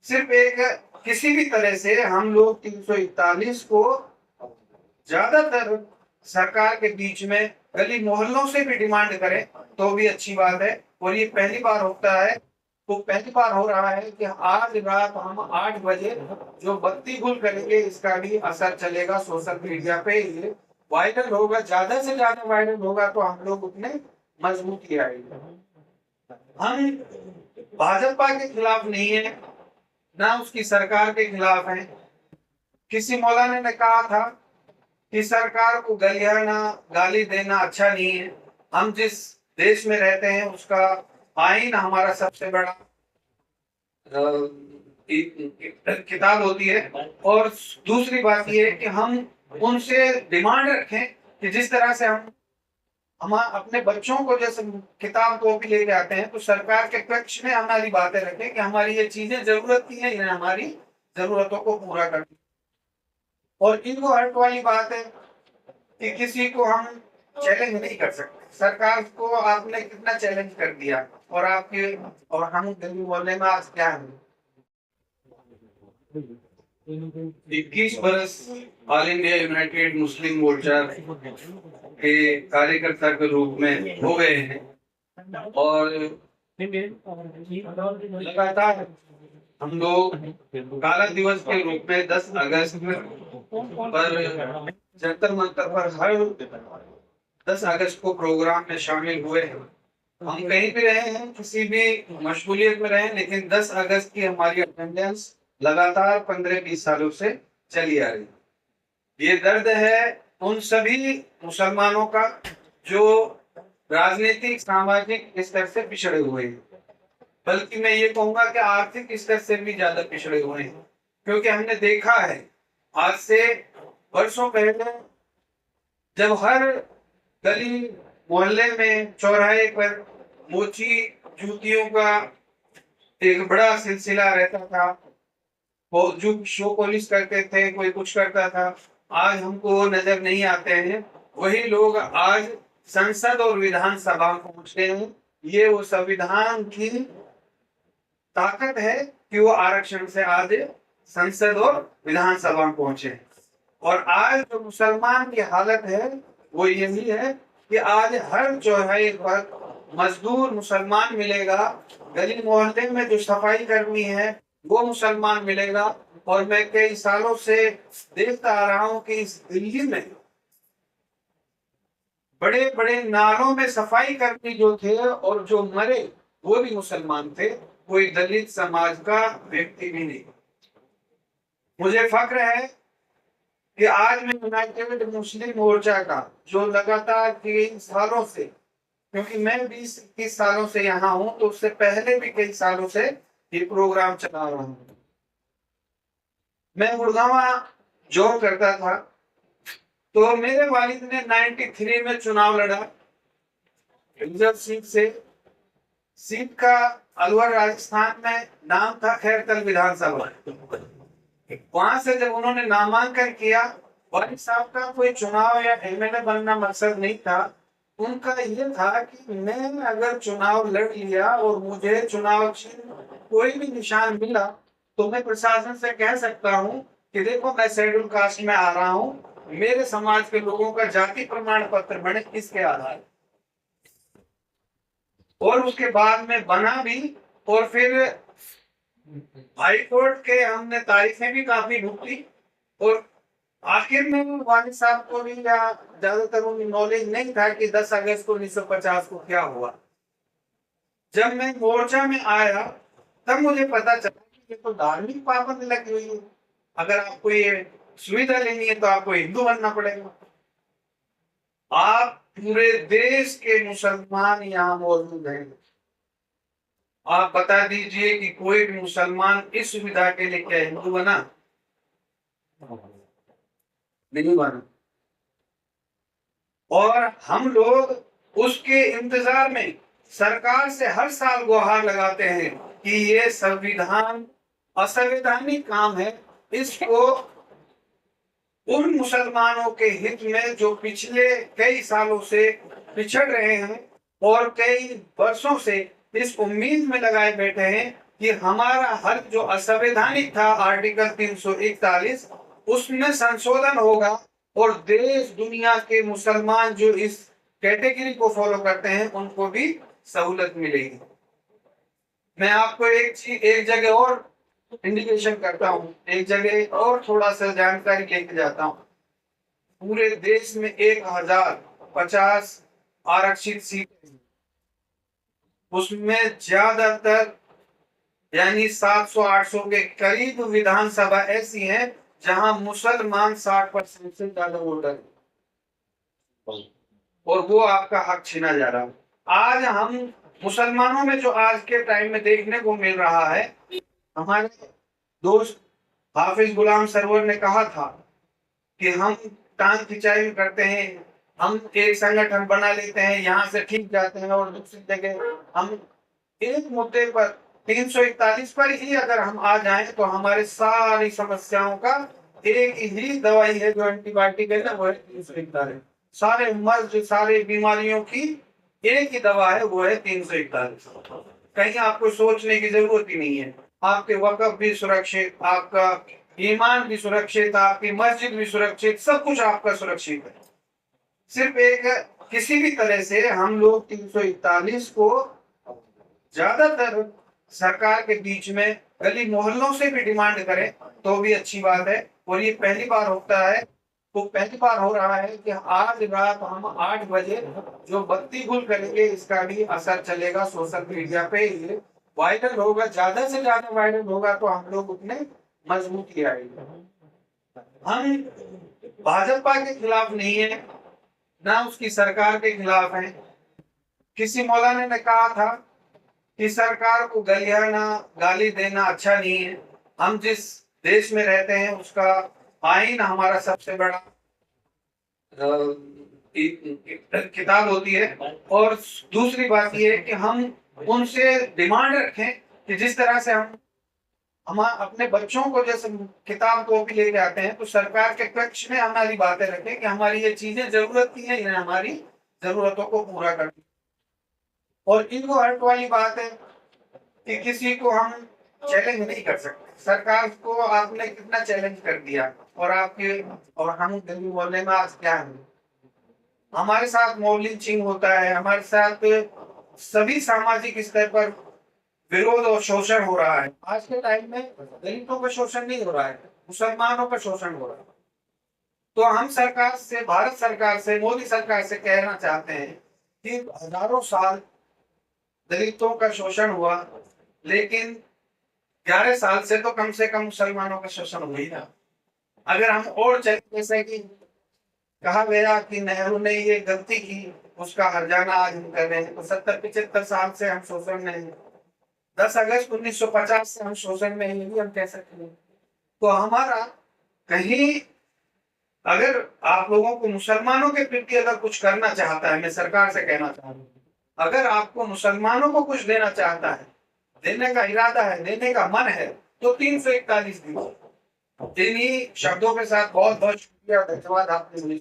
सिर्फ एक किसी भी तरह से हम लोग 341 को ज्यादातर सरकार के बीच में गली मोहल्लों से भी डिमांड करें तो भी अच्छी बात है। और ये पहली बार होता है, तो पहली बार हो रहा है कि आज रात हम 8 बजे जो बत्ती गुल करेंगे इसका भी असर चलेगा सोशल मीडिया पे। ये वायरल होगा, ज्यादा से ज्यादा वायरल होगा तो हम लोग उतने मजबूती आएगी। हम भाजपा के खिलाफ नहीं है, ना उसकी सरकार के खिलाफ है। किसी मौलाना ने कहा था कि सरकार को गलियाना गाली देना अच्छा नहीं है। हम जिस देश में रहते हैं उसका आईन हमारा सबसे बड़ा किताब होती है। और दूसरी बात यह है कि हम उनसे डिमांड रखें कि जिस तरह से हम अपने बच्चों को जैसे किताब कॉपी लेके आते हैं तो सरकार के पक्ष में हमारी बातें रखें कि हमारी ये चीजें जरूरत की है, इन्हें हमारी जरूरतों को पूरा करना। और इनको हर्ट वाली बात है कि किसी को हम चैलेंज नहीं कर सकते। सरकार को आपने कितना चैलेंज कर दिया और आपके और हम दिल्ली बोलने में आज क्या है। 21 बरस ऑल इंडिया यूनाइटेड मुस्लिम मोर्चा के कार्यकर्ता के रूप में हो गए हैं और लगातार हम लोग काला दिवस के रूप में 10 अगस्त पर जंतर मंतर पर हर 10 अगस्त को प्रोग्राम में शामिल हुए हैं। हम कहीं भी रहे हैं, किसी भी मशगूलियत में रहे, लेकिन 10 अगस्त की हमारी अटेंडेंस लगातार 15-20 सालों से चली आ रही। ये दर्द है उन सभी मुसलमानों का जो राजनीतिक सामाजिक स्तर से पिछड़े हुए हैं, बल्कि मैं ये कहूंगा कि आर्थिक स्तर से भी ज्यादा पिछड़े हुए हैं। क्योंकि हमने देखा है आज से वर्षों पहले जब हर गली मोहल्ले में चौराहे पर मोची जूतियों का एक बड़ा सिलसिला रहता था, वो जो शो पॉलिश करते थे, कोई कुछ करता था, आज हमको वो नजर नहीं आते हैं। वही लोग आज संसद और विधानसभा पहुंचते हैं। ये वो संविधान की ताकत है कि वो आरक्षण से आज संसद और विधानसभा पहुंचे। और आज जो मुसलमान की हालत है वो यही है कि आज हर चौराहे पर मजदूर मुसलमान मिलेगा, गली मोहल्ले में जो सफाई कर्मी है वो मुसलमान मिलेगा। और मैं कई सालों से देखता आ रहा हूं कि इस दिल्ली में बड़े बड़े नालों में सफाई कर्मी जो थे और जो मरे वो भी मुसलमान थे, कोई दलित समाज का व्यक्ति भी नहीं। मुझे फक्र है कि आज मैं यूनाइटेड मुस्लिम मोर्चा का जो लगातार 3 सालों से, क्योंकि मैं 20-21 सालों से यहाँ हूं तो उससे पहले भी कई सालों से ये प्रोग्राम चला रहा हूं। मैं गुड़गांव जॉब करता था तो मेरे वालिद ने 93 में चुनाव लड़ा रिजर्व सीट से। सीट का अलवर राजस्थान में नाम था खैरतल विधानसभा। वहां से जब उन्होंने नामांकन किया, वालिद साहब का कोई चुनाव या एमएलए बनना मकसद नहीं था। उनका यह था कि मैं अगर चुनाव लड़ लिया और मुझे चुनाव चिन्ह कोई भी निशान मिला तो मैं प्रशासन से कह सकता हूं कि देखो मैं शेड्यूल कास्ट में आ रहा हूं, मेरे समाज के लोगों का जाति प्रमाण पत्र बने इसके आधार। और उसके बाद में बना भी। और फिर हाई कोर्ट के हमने तारीखें भी काफी ढूंढी और आखिर में वालिद साहब को भी या ज्यादातर उन्हें नॉलेज नहीं था कि 10 अगस्त को 1950 को क्या हुआ। जब मैं मोर्चा में आया तब मुझे पता चला कि ये तो धार्मिक पाबंदी लगी हुई है, अगर आपको ये सुविधा लेनी है तो आपको हिंदू बनना पड़ेगा। आप पूरे देश के मुसलमान यहाँ मौजूद हैं, आप बता दीजिए कि कोई भी मुसलमान इस सुविधा के लिए क्या हिंदू बना? नहीं बना। और हम लोग उसके इंतजार में सरकार से हर साल गुहार लगाते हैं कि ये संविधान असंवैधानिक काम है, इसको उन मुसलमानों के हित में जो पिछले कई सालों से पिछड़ रहे हैं और कई वर्षों से इस उम्मीद में लगाए बैठे हैं कि हमारा हक जो असंवैधानिक था आर्टिकल 341, उसमें संशोधन होगा और देश दुनिया के मुसलमान जो इस कैटेगरी को फॉलो करते हैं उनको भी सहूलत मिलेगी। मैं आपको एक जगह और इंडिकेशन करता हूँ, एक जगह और थोड़ा सा जानकारी लेके जाता हूँ। पूरे देश में 1050 आरक्षित सीट, उसमें ज्यादातर यानी 700-800 के करीब विधानसभा ऐसी हैं जहां मुसलमान 60% से ज्यादा वोटर है और वो आपका हक छीना जा रहा है। आज हम मुसलमानों में जो आज के टाइम में देखने को मिल रहा है, हमारे दोस्त हाफिज गुलाम सरवर ने कहा था कि हम टांग खिंचाई करते हैं, हम एक संगठन बना लेते हैं, यहाँ से ठीक जाते हैं और दूसरी जगह हम एक मुद्दे पर 341 पर ही अगर हम आ जाएं तो हमारे सारी समस्याओं का एक ही दवाई है जो एंटीबायोटिक है ना, वो है 341। सारे मर्ज सारे बीमारियों की एक ही दवा है, वो है 341। कहीं आपको सोचने की जरूरत ही नहीं है। आपके वक़्फ़ भी सुरक्षित, आपका ईमान भी सुरक्षित, आपकी मस्जिद भी सुरक्षित, सब कुछ आपका सुरक्षित है। सिर्फ एक किसी भी तरह से हम लोग 341 को ज्यादातर सरकार के बीच में गली मोहल्लों से भी डिमांड करें तो भी अच्छी बात है। और ये पहली बार होता है, तो पहली बार हो रहा है कि आज रात हम 8 बजे जो बत्ती गुल करेंगे इसका भी असर चलेगा सोशल मीडिया पे, ये वायरल होगा, ज्यादा से ज्यादा वायरल होगा तो हम लोग उतने मजबूती आएगी। हम भाजपा के खिलाफ नहीं है, ना उसकी सरकार के खिलाफ है। किसी मौलाना ने कहा था कि सरकार को गाली देना अच्छा नहीं है। हम जिस देश में रहते हैं उसका आईन हमारा सबसे बड़ा किताब होती है। और दूसरी बात यह है कि हम उनसे डिमांड रखें कि जिस तरह से हम अपने बच्चों को जैसे किताब कॉपी लेके आते हैं, तो सरकार के पक्ष में हमारी बातें रखें कि हमारी ये चीजें जरूरत की है, हमारी जरूरतों को पूरा करती। और ईगो हर्ट वाली बात है कि किसी को हम चैलेंज नहीं कर सकते। सरकार को आपने कितना चैलेंज कर दिया और आपके और हम दिल्ली मोहल्ले में आज क्या है, हमारे साथ मॉब लिंचिंग होता है, हमारे साथ सभी सामाजिक स्तर पर विरोध और शोषण हो रहा है। आज के टाइम में दलितों का शोषण नहीं हो रहा है, मुसलमानों का शोषण हो रहा है। तो हम सरकार से, भारत सरकार से, मोदी सरकार से कहना चाहते हैं कि हजारों साल दलितों का शोषण हुआ, लेकिन 11 साल से तो कम मुसलमानों का शोषण हुआ ही ना। अगर हम और जैसे कि कहा गया कि नेहरू ने ये गलती की, उसका हर्जाना आज हम कर रहे हैं, तो 70-75 साल से हम शोषण में हैं। 10 अगस्त 1950 से हम शोषण में हैं, हम कह सकते हैं। तो हमारा कहीं, अगर आप लोगों को मुसलमानों के प्रति अगर कुछ करना चाहता है, मैं सरकार से कहना चाहता हूँ, अगर आपको मुसलमानों को कुछ देना चाहता है, देने का इरादा है, देने का मन है, तो 341 दिन। इन्हीं शब्दों के साथ बहुत बहुत शुक्रिया, धन्यवाद आपने।